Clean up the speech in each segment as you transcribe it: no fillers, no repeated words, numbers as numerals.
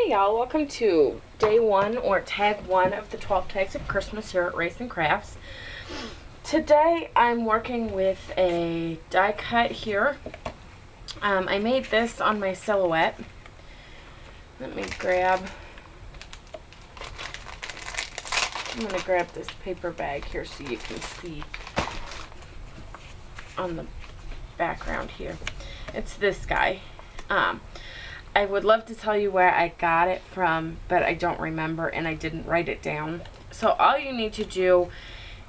Hey y'all, welcome to day 1 or tag 1 of the 12 tags of Christmas here at Race and Crafts. Today I'm working with a die cut here. I made this on my silhouette. I'm going to grab this paper bag here so you can see on the background here. It's this guy. I would love to tell you where I got it from, but I don't remember and I didn't write it down. So all you need to do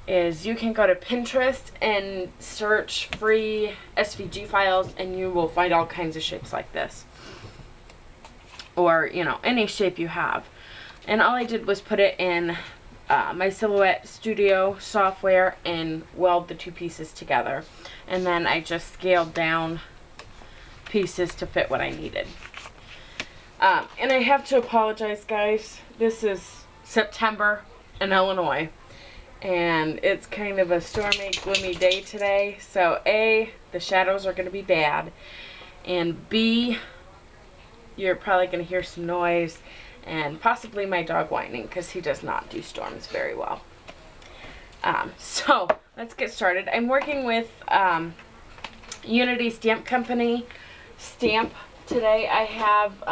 is you can go to Pinterest and search free SVG files and you will find all kinds of shapes like this. Or, you know, any shape you have. And all I did was put it in my Silhouette Studio software and weld the two pieces together. And then I just scaled down pieces to fit what I needed. And I have to apologize, guys. This is September in Illinois, and it's kind of a stormy, gloomy day today. So A, the shadows are going to be bad, and B, you're probably going to hear some noise and possibly my dog whining because he does not do storms very well. So let's get started. I'm working with Unity Stamp Company stamp. Today I have,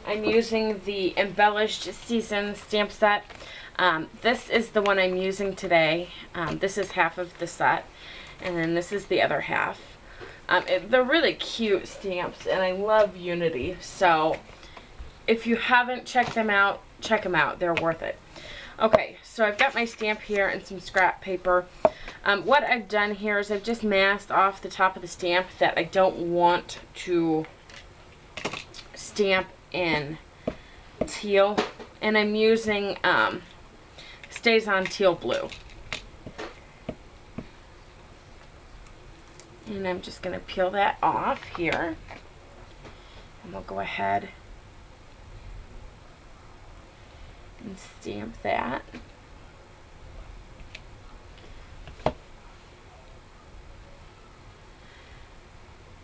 I'm using the Embellished Season stamp set. This is the one I'm using today. This is half of the set, and then this is the other half. They're really cute stamps, and I love Unity. So if you haven't checked them out, check them out. They're worth it. Okay, so I've got my stamp here and some scrap paper. What I've done here is I've just masked off the top of the stamp that I don't want to stamp in teal, and I'm using StazOn Teal Blue. And I'm just going to peel that off here, and we'll go ahead and stamp that.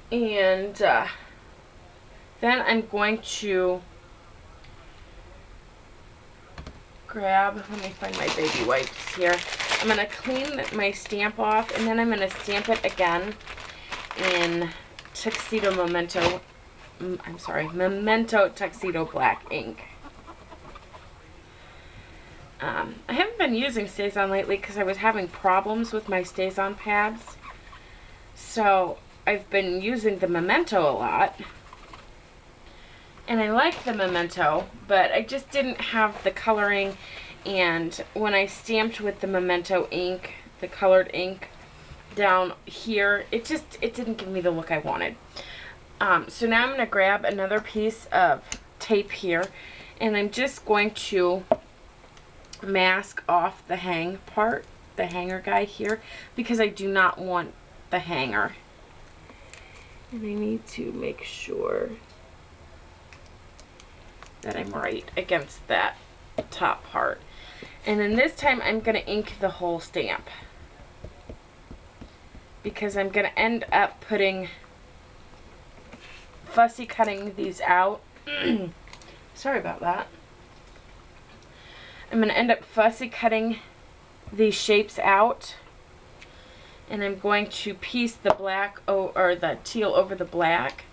And then I'm going to grab, let me find my baby wipes here. I'm going to clean my stamp off, and then I'm going to stamp it again in Memento Tuxedo Black ink. I haven't been using StazOn lately because I was having problems with my StazOn pads. So I've been using the Memento a lot. And I like the Memento, but I just didn't have the coloring. And when I stamped with the Memento ink, the colored ink down here, it didn't give me the look I wanted. So now I'm going to grab another piece of tape here, and I'm just going to mask off the hang part, the hanger guy here, because I do not want the hanger. And I need to make sure that I'm right against that top part. And then this time I'm going to ink the whole stamp, because I'm going to end up fussy cutting these out. Sorry about that. I'm going to end up fussy cutting these shapes out, and I'm going to piece the black or the teal over the black.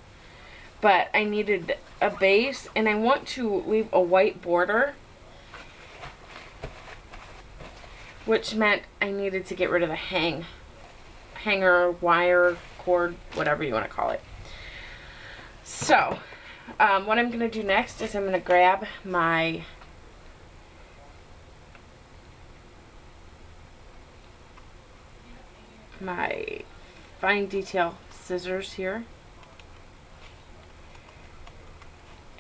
But I needed a base, and I want to leave a white border, which meant I needed to get rid of the hanger, wire, cord, whatever you want to call it. So what I'm going to do next is I'm going to grab my fine detail scissors here.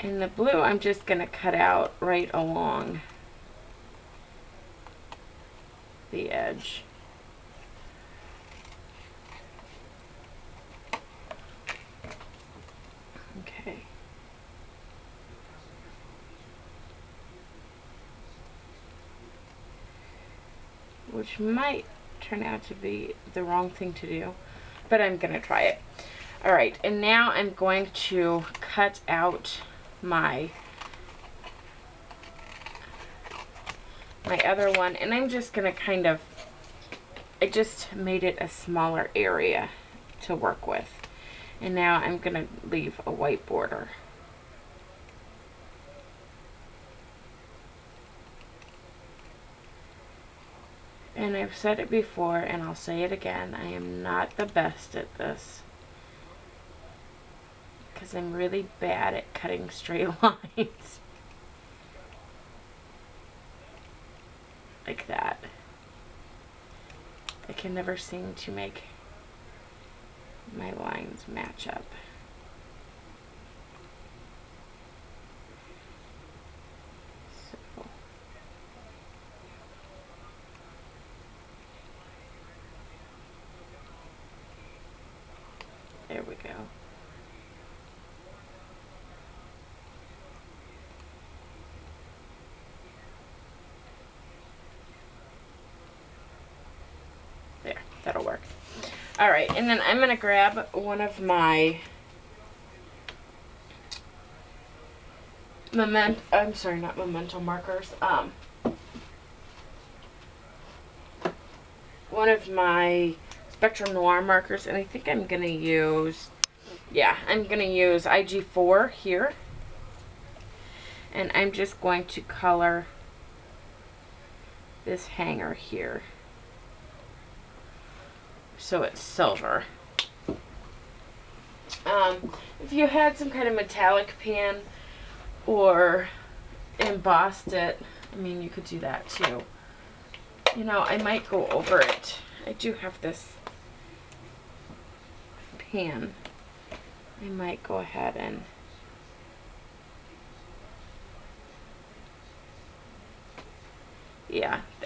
And the blue I'm just going to cut out right along the edge. Okay. Which might turn out to be the wrong thing to do, but I'm going to try it. Alright, and now I'm going to cut out my other one, and I'm just gonna kind of, I just made it a smaller area to work with, and now I'm gonna leave a white border. And I've said it before, and I'll say it again, I am not the best at this, because I'm really bad at cutting straight lines. Like that. I can never seem to make my lines match up. So there we go. There, that'll work. All right, and then I'm gonna grab one of my not memento markers. One of my Spectrum Noir markers, and I think I'm gonna use, I'm gonna use IG4 here, and I'm just going to color this hanger here so it's silver. If you had some kind of metallic pan or embossed it, I mean, you could do that too. You know, I might go over it. I do have this pan. I might go ahead and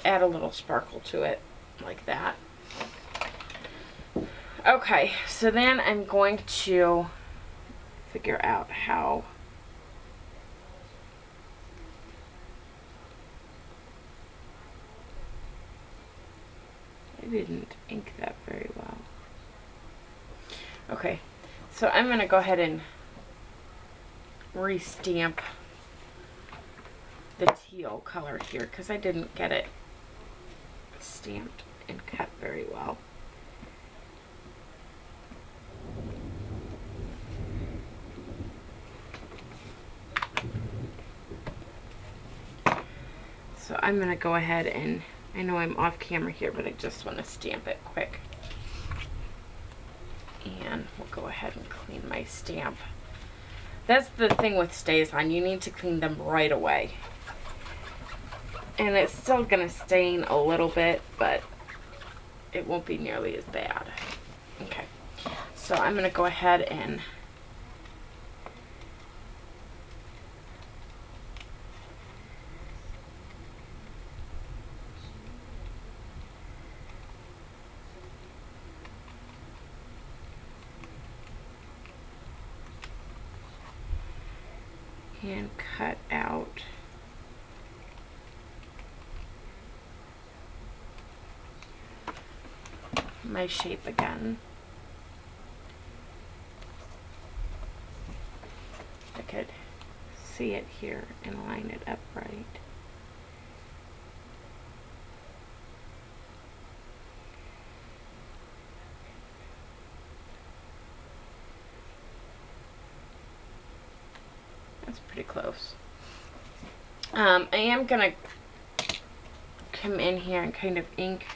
add a little sparkle to it like that. Okay, so then I'm going to figure out how I didn't ink that very well. Okay, so I'm going to go ahead and re-stamp the teal color here because I didn't get it stamped and cut very well. So I'm going to go ahead and, I know I'm off camera here, but I just want to stamp it quick. And we'll go ahead and clean my stamp. That's the thing with StazOn, you need to clean them right away. And it's still going to stain a little bit, but it won't be nearly as bad. Okay, so I'm going to go ahead and cut out my shape again. I could see it here and line it up right. That's pretty close. I am gonna come in here and kind of ink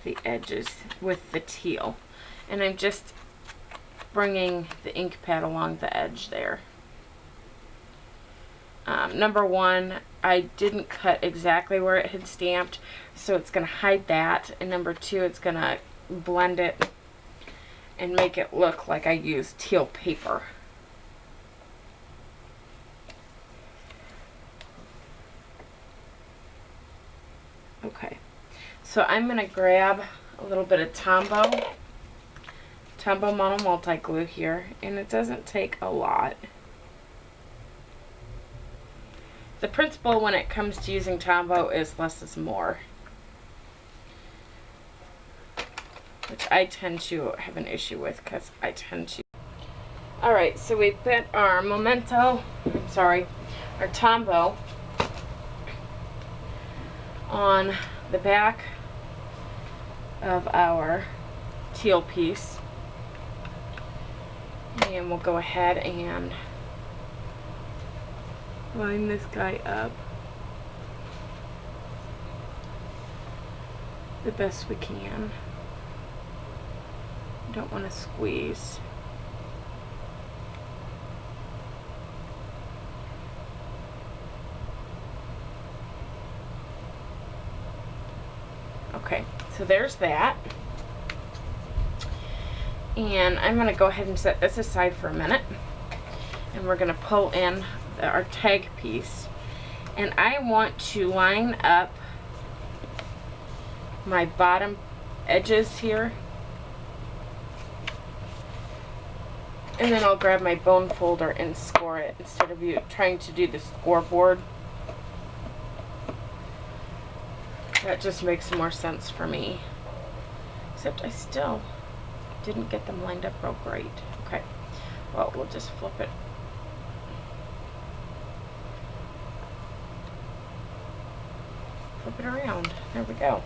the edges with the teal, and I'm just bringing the ink pad along the edge there. Number one, I didn't cut exactly where it had stamped, so it's gonna hide that, and number two, it's gonna blend it and make it look like I used teal paper. Okay, so I'm going to grab a little bit of Tombow Mono Multi Glue here, and it doesn't take a lot. The principle when it comes to using Tombow is less is more, which I tend to have an issue with because I tend to. Alright, so we put our Tombow on the back of our teal piece. And we'll go ahead and line this guy up the best we can. Don't want to squeeze. Okay, so there's that. And I'm going to go ahead and set this aside for a minute. And we're going to pull in our tag piece. And I want to line up my bottom edges here. And then I'll grab my bone folder and score it instead of you trying to do the scoreboard. That just makes more sense for me. Except I still didn't get them lined up real great. Okay, well, we'll just flip it. Flip it around. There we go.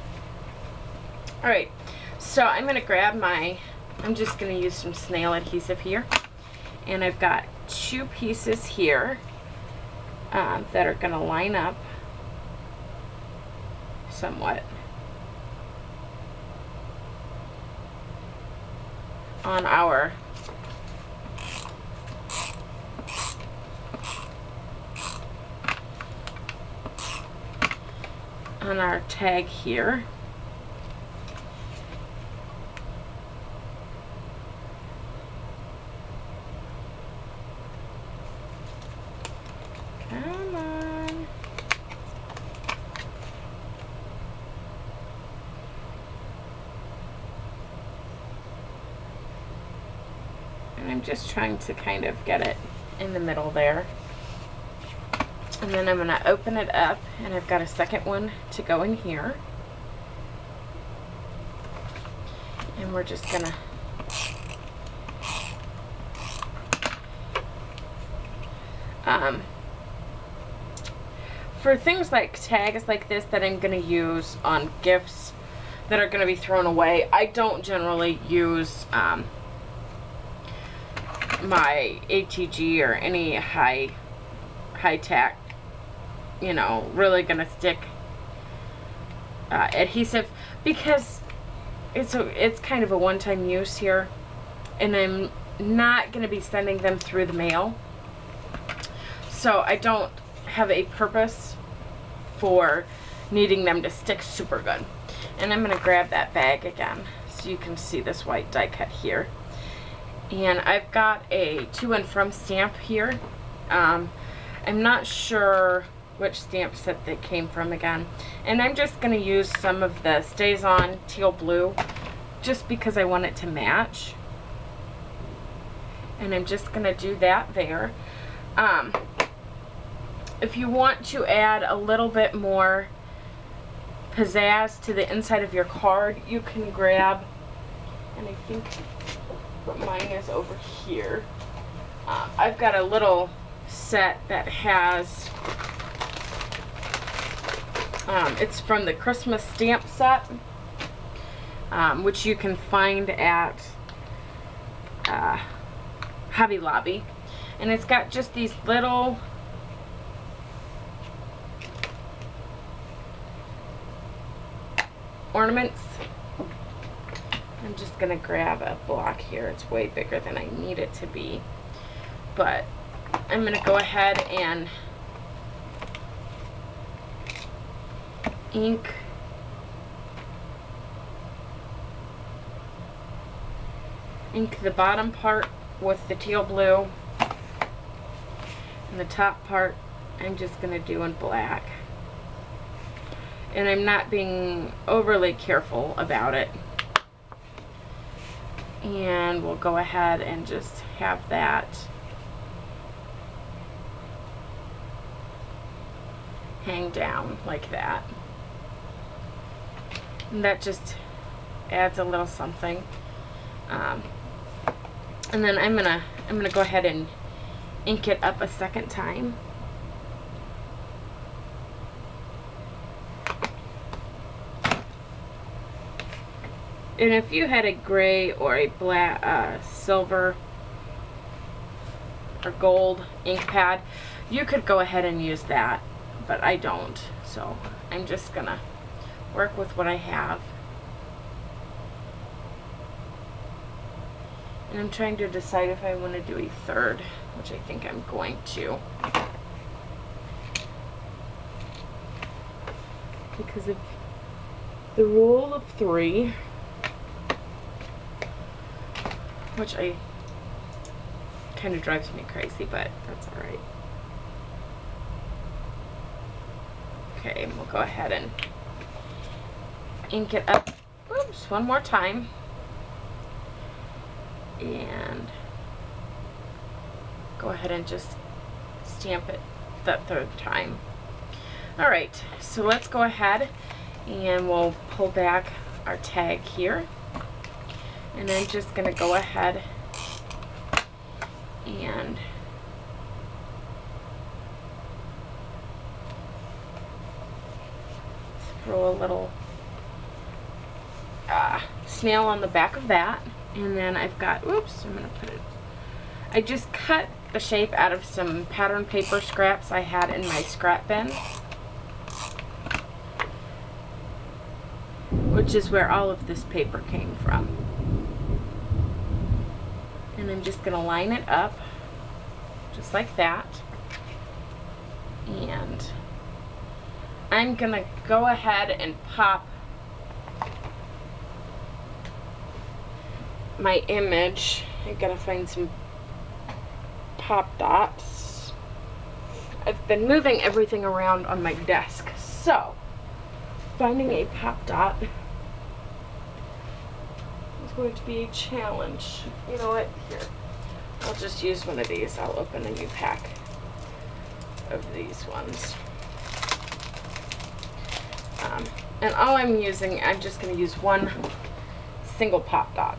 Alright, so I'm going to grab I'm just going to use some snail adhesive here. And I've got 2 pieces here that are going to line up somewhat on our tag here. Come on. And I'm just trying to kind of get it in the middle there. And then I'm going to open it up, and I've got a second one to go in here. And we're just going to for things like tags like this that I'm going to use on gifts that are going to be thrown away, I don't generally use my ATG or any high tack, you know, really gonna stick adhesive, because it's kind of a one-time use here, and I'm not gonna be sending them through the mail, so I don't have a purpose for needing them to stick super good. And I'm gonna grab that bag again so you can see this white die cut here. And I've got a to and from stamp here. I'm not sure which stamp set they came from again. And I'm just going to use some of the StazOn teal blue just because I want it to match. And I'm just going to do that there. If you want to add a little bit more pizzazz to the inside of your card, you can grab, and I think what mine is over here. I've got a little set that has, it's from the Christmas stamp set, which you can find at Hobby Lobby. And it's got just these little ornaments. I'm just gonna grab a block here. It's way bigger than I need it to be, but I'm gonna go ahead and ink the bottom part with the teal blue, and the top part I'm just gonna do in black. And I'm not being overly careful about it. And we'll go ahead and just have that hang down like that. And that just adds a little something. And then I'm gonna go ahead and ink it up a second time. And if you had a gray or a black, silver or gold ink pad, you could go ahead and use that, but I don't. So I'm just gonna work with what I have. And I'm trying to decide if I want to do a third, which I think I'm going to. Because of the rule of 3, which kind of drives me crazy, but that's all right. Okay, and we'll go ahead and ink it up, oops, one more time. And go ahead and just stamp it that third time. All right, so let's go ahead and we'll pull back our tag here. And I'm just gonna go ahead and throw a little snail on the back of that. And then I've got, oops, I'm gonna put it, I just cut the shape out of some pattern paper scraps I had in my scrap bin, which is where all of this paper came from. And I'm just gonna line it up just like that. And I'm gonna go ahead and pop my image. I gotta find some pop dots. I've been moving everything around on my desk, so finding a pop dot is going to be a challenge. You know what? Here, I'll just use one of these. I'll open a new pack of these ones. And all I'm using, I'm just going to use one single pop dot.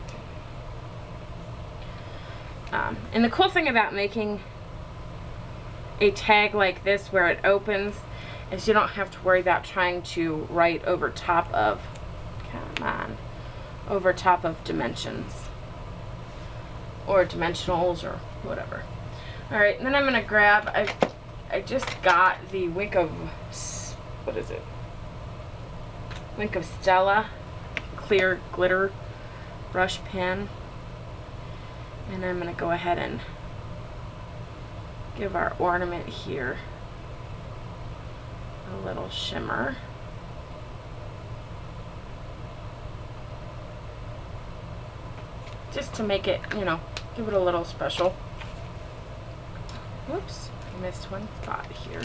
And the cool thing about making a tag like this where it opens is you don't have to worry about trying to write over top of, over top of dimensions or dimensionals or whatever. Alright, and then I'm going to grab, I just got the Wink of, what is it? Wink of Stella clear glitter brush pen. And I'm going to go ahead and give our ornament here a little shimmer. Just to make it, you know, give it a little special. Whoops, I missed one spot here.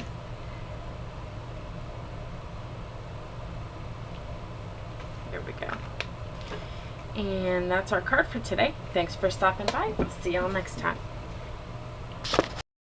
There we go. And that's our card for today. Thanks for stopping by. We'll see y'all next time.